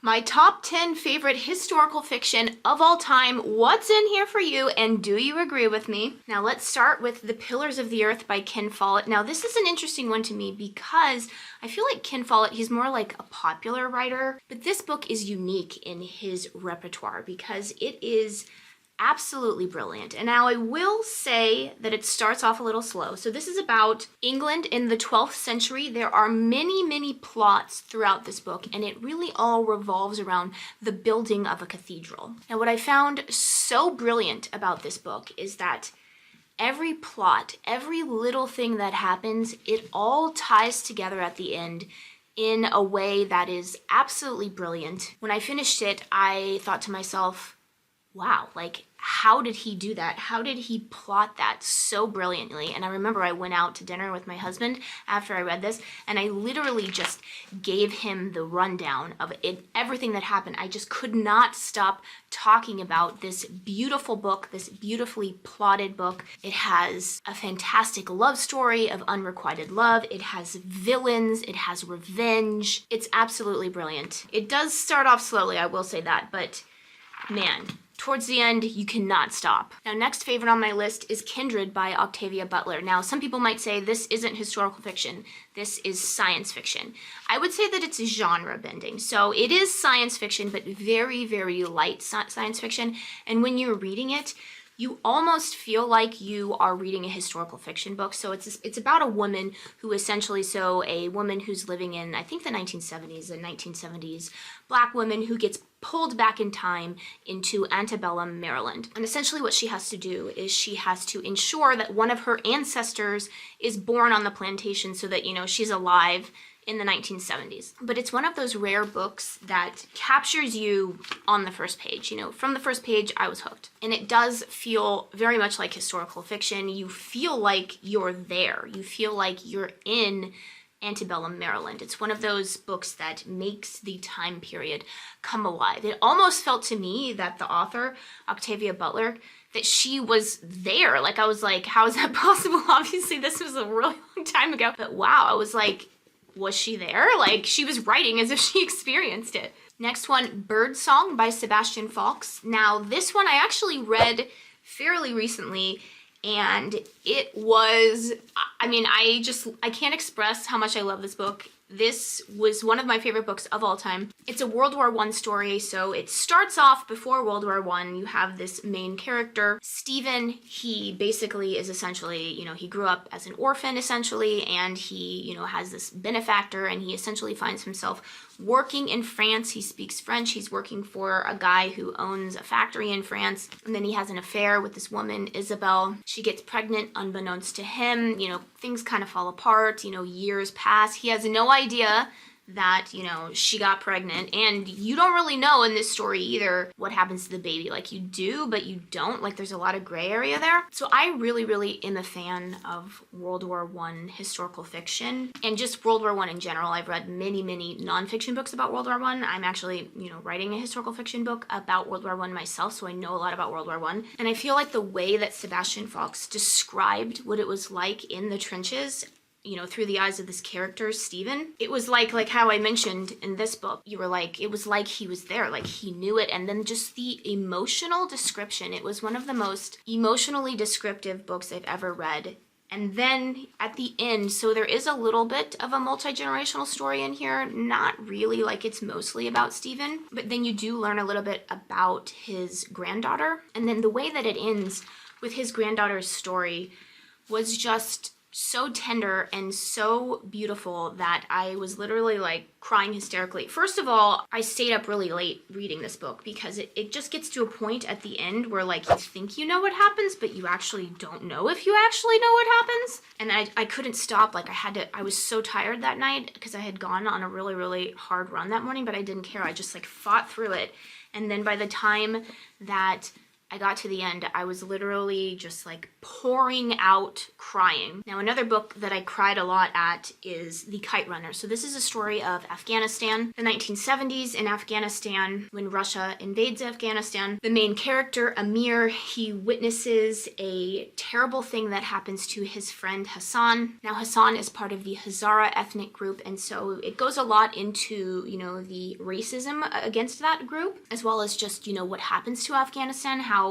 My top 10 favorite historical fiction of all time. What's in here for you, and do you agree with me? Now let's start with The Pillars of the Earth by Ken Follett. Now this is an interesting one to me because I feel like Ken Follett, he's more like a popular writer, but this book is unique in his repertoire because it is absolutely brilliant. And now I will say that it starts off a little slow. So this is about England in the 12th century. There are many plots throughout this book, and it really all revolves around the building of a cathedral. Now what I found so brilliant about this book is that every plot, every little thing that happens, it all ties together at the end in a way that is absolutely brilliant. When I finished it, I thought to myself, wow, like, how did he do that? How did he plot that so brilliantly? And I remember I went out to dinner with my husband after I read this, and I literally just gave him the rundown of it, everything that happened. I just could not stop talking about this beautiful book, this beautifully plotted book. It has a fantastic love story of unrequited love. It has villains. It has revenge. It's absolutely brilliant. It does start off slowly, I will say that, but man, towards the end, you cannot stop. Now, next favorite on my list is Kindred by Octavia Butler. Now, some people might say this isn't historical fiction. This is science fiction. I would say that it's genre bending. So it is science fiction, but very light science fiction. And when you're reading it, you almost feel like you are reading a historical fiction book. So it's about a woman who essentially, a woman who's living in, I think the 1970s, Black woman who gets pulled back in time into antebellum Maryland. And essentially what she has to do is she has to ensure that one of her ancestors is born on the plantation so that, she's alive in the 1970s. But it's one of those rare books that captures you on the first page. From the first page, I was hooked. And it does feel very much like historical fiction. You feel like you're there. You feel like you're in antebellum Maryland. It's one of those books that makes the time period come alive. It almost felt to me that the author, Octavia Butler, that she was there. Like, I was like, how is that possible? Obviously, this was a really long time ago. But wow, I was like, was she there? Like, she was writing as if she experienced it. Next one, Birdsong by Sebastian Faulks. Now, this one I actually read fairly recently, and it was, I can't express how much I love this book. This was one of my favorite books of all time. It's a World War I story, so it starts off before World War I. You have this main character, Stephen. He basically is essentially, he grew up as an orphan essentially, and he, has this benefactor, and he essentially finds himself working in France. He speaks French. He's working for a guy who owns a factory in France, and then he has an affair with this woman, Isabel. She gets pregnant unbeknownst to him. Things kind of fall apart. Years pass. He has no idea that, she got pregnant, and you don't really know in this story either what happens to the baby. Like, you do, but you don't. Like, there's a lot of gray area there. So I really am a fan of World War I historical fiction, and just World War I in general. I've read many nonfiction books about World War I. I'm actually, writing a historical fiction book about World War I myself, so I know a lot about World War I. And I feel like the way that Sebastian Faulks described what it was like in the trenches, through the eyes of this character, Stephen, it was like how I mentioned in this book, you were like, it was like he was there, like he knew it. And then just the emotional description, it was one of the most emotionally descriptive books I've ever read. And then at the end, so there is a little bit of a multi-generational story in here, not really, like it's mostly about Stephen, but then you do learn a little bit about his granddaughter. And then the way that it ends with his granddaughter's story was just so tender and so beautiful that I was literally like crying hysterically. First of all, I stayed up really late reading this book because it just gets to a point at the end where like you think you know what happens, but you actually don't know if you actually know what happens. And I couldn't stop. Like I was so tired that night because I had gone on a really hard run that morning, but I didn't care. I just like fought through it. And then by the time that I got to the end, I was literally just like pouring out crying. Now, another book that I cried a lot at is The Kite Runner. So this is a story of Afghanistan, the 1970s in Afghanistan when Russia invades Afghanistan. The main character, Amir, he witnesses a terrible thing that happens to his friend Hassan. Now, Hassan is part of the Hazara ethnic group, and so it goes a lot into, you know, the racism against that group, as well as just, you know, what happens to Afghanistan, how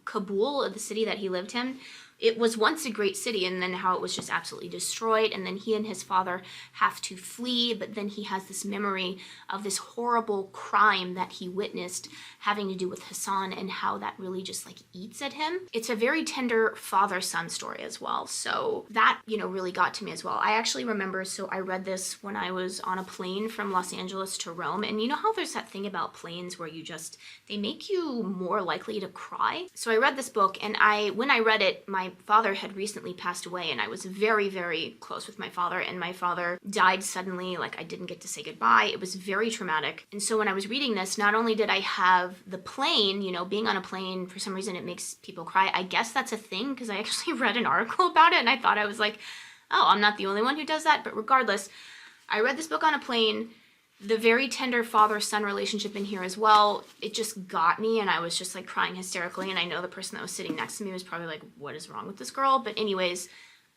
Kabul, the city that he lived in, it was once a great city, and then how it was just absolutely destroyed, and then he and his father have to flee, but then he has this memory of this horrible crime that he witnessed having to do with Hassan, and how that really just like eats at him. It's a very tender father-son story as well, so that, you know, really got to me as well. I actually remember, so I read this when I was on a plane from Los Angeles to Rome, and you know how there's that thing about planes where you just, they make you more likely to cry? So I read this book, and when I read it, my father had recently passed away, and I was very, very close with my father, and my father died suddenly. Like, I didn't get to say goodbye. It was very traumatic. And so when I was reading this, not only did I have the plane, you know, being on a plane, for some reason it makes people cry. I guess that's a thing, because I actually read an article about it, and I thought, I was like, oh, I'm not the only one who does that. But regardless, I read this book on a plane. The very tender father-son relationship in here as well, it just got me, and I was just like crying hysterically, and I know the person that was sitting next to me was probably like, what is wrong with this girl? But anyways,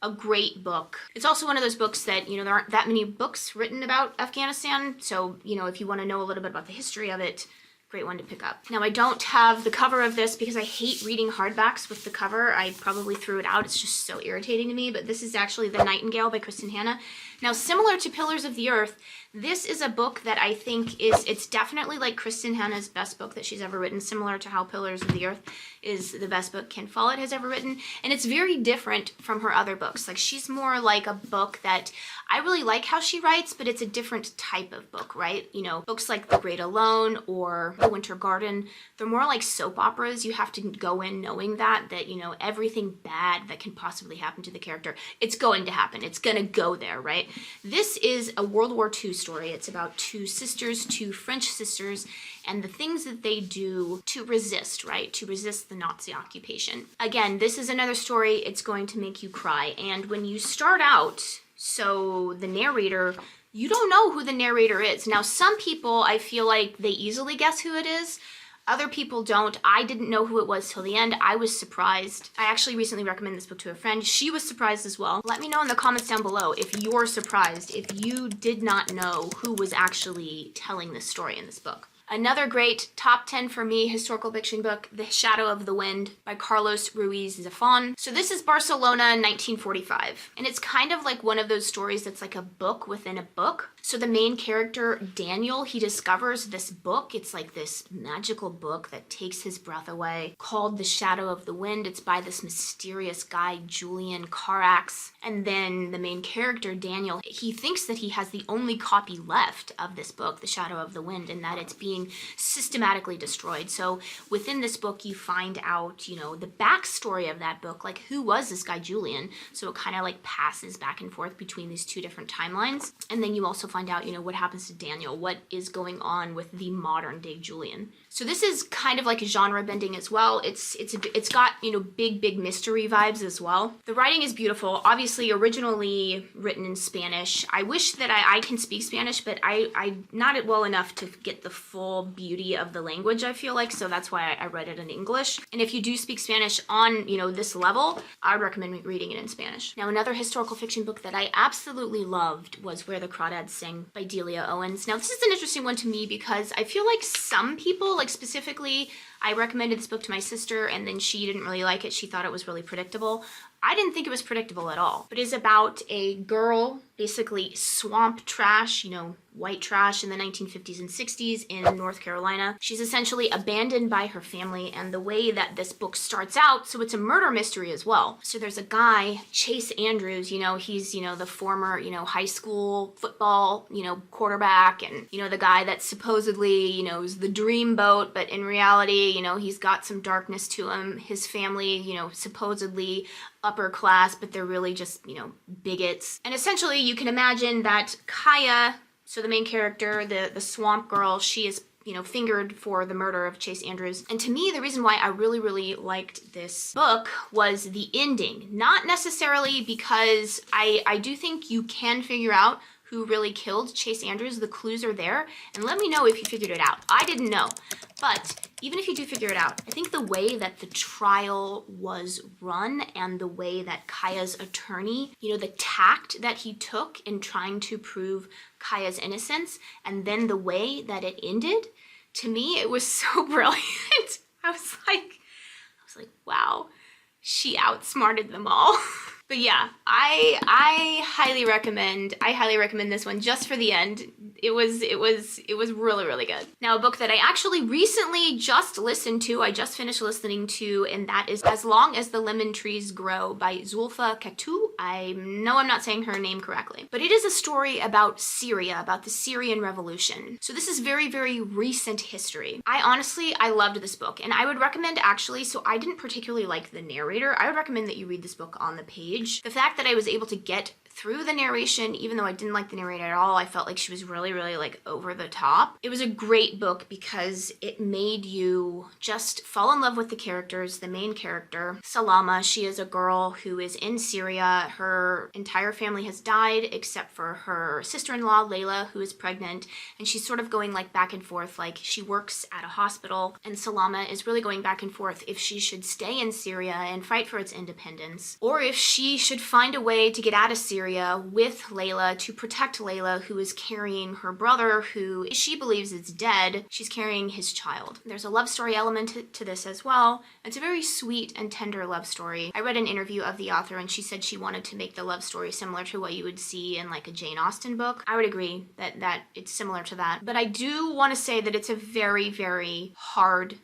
a great book. It's also one of those books that, you know, there aren't that many books written about Afghanistan, so, you know, if you want to know a little bit about the history of it, great one to pick up. Now, I don't have the cover of this because I hate reading hardbacks with the cover. I probably threw it out. It's just so irritating to me, but this is actually The Night and Gale by Kristen Hanna. Now, similar to Pillars of the Earth, this is a book that I think it's definitely like Kristen Hanna's best book that she's ever written, similar to how Pillars of the Earth is the best book Ken Follett has ever written. And it's very different from her other books. Like, she's more like a book that, I really like how she writes, but it's a different type of book, right? You know, books like The Great Alone or The Winter Garden, they're more like soap operas. You have to go in knowing that, you know, everything bad that can possibly happen to the character, it's going to happen. It's going to go there, right? This is a World War II story. It's about two sisters, two French sisters, and the things that they do to resist, right? To resist the Nazi occupation. Again, this is another story. It's going to make you cry. And when you start out, so the narrator, you don't know who the narrator is. Now, some people, I feel like they easily guess who it is. Other people don't. I didn't know who it was till the end. I was surprised. I actually recently recommended this book to a friend. She was surprised as well. Let me know in the comments down below if you're surprised, if you did not know who was actually telling this story in this book. Another great top 10 for me historical fiction book, The Shadow of the Wind by Carlos Ruiz Zafón. So this is Barcelona, 1945. And it's kind of like one of those stories that's like a book within a book. So the main character, Daniel, he discovers this book. It's like this magical book that takes his breath away, called The Shadow of the Wind. It's by this mysterious guy, Julian Carax. And then the main character, Daniel, he thinks that he has the only copy left of this book, The Shadow of the Wind, and that it's being systematically destroyed. So within this book, you find out, you know, the backstory of that book, like who was this guy Julian? So it kind of like passes back and forth between these two different timelines. And then you also find out, you know, what happens to Daniel, what is going on with the modern day Julian. So this is kind of like a genre bending as well. It's got, you know, big mystery vibes as well. The writing is beautiful, obviously originally written in Spanish. I wish that I can speak Spanish, but I'm not well enough to get the full beauty of the language, I feel like, so that's why I read it in English. And if you do speak Spanish on, you know, this level, I would recommend reading it in Spanish. Now, another historical fiction book that I absolutely loved was Where the Crawdads Sing by Delia Owens. Now, this is an interesting one to me because I feel like some people, like specifically, I recommended this book to my sister and then she didn't really like it. She thought it was really predictable. I didn't think it was predictable at all. But it is about a girl, basically swamp trash, you know, white trash in the 1950s and 60s in North Carolina. She's essentially abandoned by her family, and the way that this book starts out, so it's a murder mystery as well. So there's a guy, Chase Andrews, you know, he's, you know, the former, you know, high school football, you know, quarterback, and, you know, the guy that supposedly, you know, is the dreamboat, but in reality, you know, he's got some darkness to him. His family, you know, supposedly upper class, but they're really just, you know, bigots. And essentially you can imagine that Kaya, so the main character, the swamp girl, she is fingered for the murder of Chase Andrews. And to me, the reason why I really, really liked this book was the ending. Not necessarily because I do think you can figure out who really killed Chase Andrews. The clues are there. And let me know if you figured it out. I didn't know. But even if you do figure it out, I think the way that the trial was run and the way that Kaya's attorney, the tact that he took in trying to prove Kaya's innocence, and then the way that it ended, to me, it was so brilliant. I was like, wow, she outsmarted them all. But yeah, I highly recommend this one just for the end. It was really, really good. Now, a book that I actually recently just listened to, I just finished listening to, and that is As Long as the Lemon Trees Grow by Zulfa Katu. I know I'm not saying her name correctly, but it is a story about Syria, about the Syrian Revolution. So this is very, very recent history. I loved this book, and I would recommend actually, so I didn't particularly like the narrator. I would recommend that you read this book on the page. The fact that I was able to get through the narration, even though I didn't like the narrator at all, I felt like she was really, really like over the top. It was a great book because it made you just fall in love with the characters. The main character, Salama, she is a girl who is in Syria. Her entire family has died except for her sister-in-law, Layla, who is pregnant. And she's sort of going like back and forth, like she works at a hospital, and Salama is really going back and forth if she should stay in Syria and fight for its independence, or if she should find a way to get out of Syria with Layla to protect Layla, who is carrying her brother, who she believes is dead. She's carrying his child. There's a love story element to this as well. It's a very sweet and tender love story. I read an interview of the author, and she said she wanted to make the love story similar to what you would see in like a Jane Austen book. I would agree that it's similar to that. But I do want to say that it's a very, very hard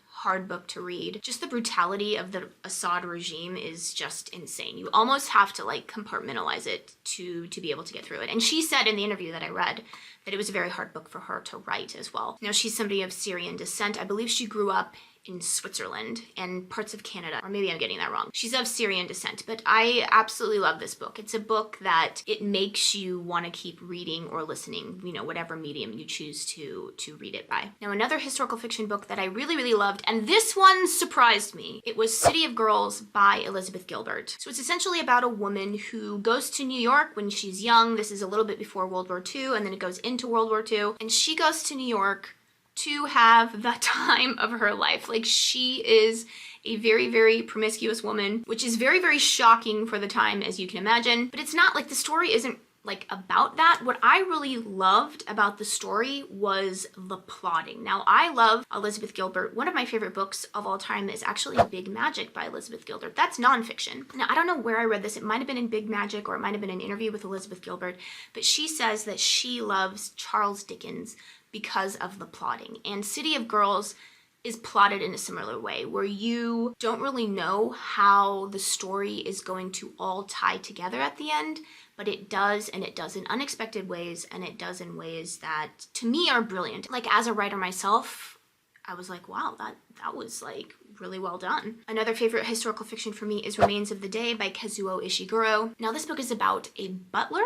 book to read. Just the brutality of the Assad regime is just insane. You almost have to like compartmentalize it to be able to get through it. And she said in the interview that I read that it was a very hard book for her to write as well. Now, she's somebody of Syrian descent. I believe she grew up in Switzerland and parts of Canada, or maybe I'm getting that wrong. She's of Syrian descent, but I absolutely love this book. It's a book that it makes you want to keep reading or listening, whatever medium you choose to read it by. Now, another historical fiction book that I really, really loved, and this one surprised me, it was City of Girls by Elizabeth Gilbert. So it's essentially about a woman who goes to New York when she's young. This is a little bit before World War II, and then it goes into World War II, and she goes to New York to have the time of her life. Like, she is a very, very promiscuous woman, which is very, very shocking for the time, as you can imagine. But it's not like the story isn't like about that. What I really loved about the story was the plotting. Now, I love Elizabeth Gilbert. One of my favorite books of all time is actually Big Magic by Elizabeth Gilbert. That's nonfiction. Now, I don't know where I read this. It might have been in Big Magic, or it might have been an interview with Elizabeth Gilbert, but she says that she loves Charles Dickens because of the plotting. And City of Girls is plotted in a similar way, where you don't really know how the story is going to all tie together at the end, but it does, and it does in unexpected ways, and it does in ways that, to me, are brilliant. Like, as a writer myself, I was like, wow, that was like really well done. Another favorite historical fiction for me is Remains of the Day by Kazuo Ishiguro. Now, this book is about a butler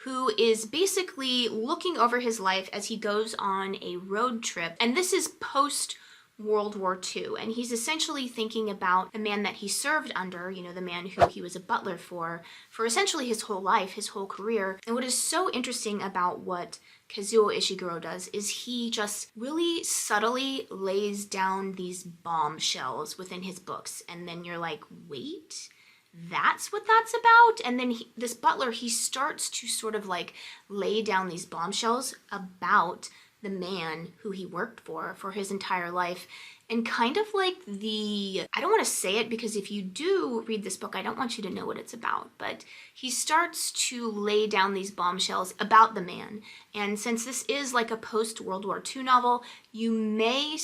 who is basically looking over his life as he goes on a road trip. And this is post World War II. And he's essentially thinking about the man that he served under, the man who he was a butler for essentially his whole life, his whole career. And what is so interesting about what Kazuo Ishiguro does is he just really subtly lays down these bombshells within his books. And then you're like, wait, that's what that's about? And then this butler, he starts to sort of like lay down these bombshells about the man who he worked for his entire life. And kind of like I don't want to say it, because if you do read this book, I don't want you to know what it's about, but he starts to lay down these bombshells about the man. And since this is like a post-World War II novel, you may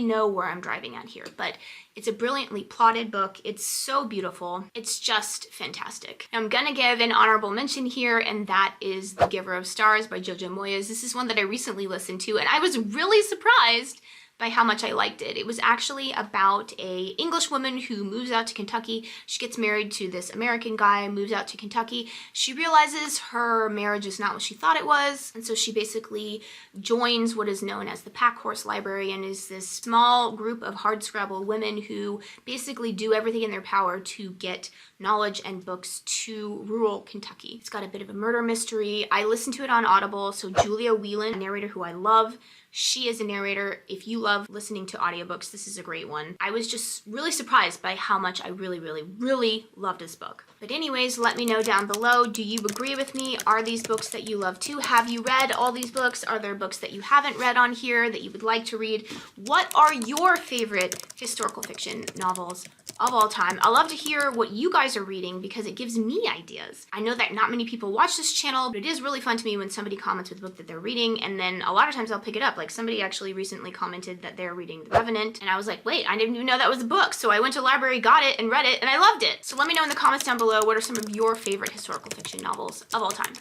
know where I'm driving at here, but it's a brilliantly plotted book. It's so beautiful. It's just fantastic. Now, I'm gonna give an honorable mention here, and that is The Giver of Stars by Jojo Moyes. This is one that I recently listened to, and I was really surprised by how much I liked it. It was actually about a English woman who moves out to Kentucky. She gets married to this American guy, moves out to Kentucky. She realizes her marriage is not what she thought it was, and so she basically joins what is known as the Pack Horse Library, and is this small group of hardscrabble women who basically do everything in their power to get knowledge and books to rural Kentucky. It's got a bit of a murder mystery. I listened to it on Audible, so Julia Whelan, a narrator who I love, she is a narrator. If you love listening to audiobooks, this is a great one. I was just really surprised by how much I really loved this book. But anyways, let me know down below, do you agree with me? Are these books that you love too? Have you read all these books? Are there books that you haven't read on here that you would like to read? What are your favorite historical fiction novels of all time? I love to hear what you guys are reading because it gives me ideas. I know that not many people watch this channel, but it is really fun to me when somebody comments with a book that they're reading, and then a lot of times I'll pick it up. Like somebody actually recently commented that they're reading The Revenant, and I was like, wait, I didn't even know that was a book. So I went to the library, got it, and read it, and I loved it. So let me know in the comments down below, what are some of your favorite historical fiction novels of all time?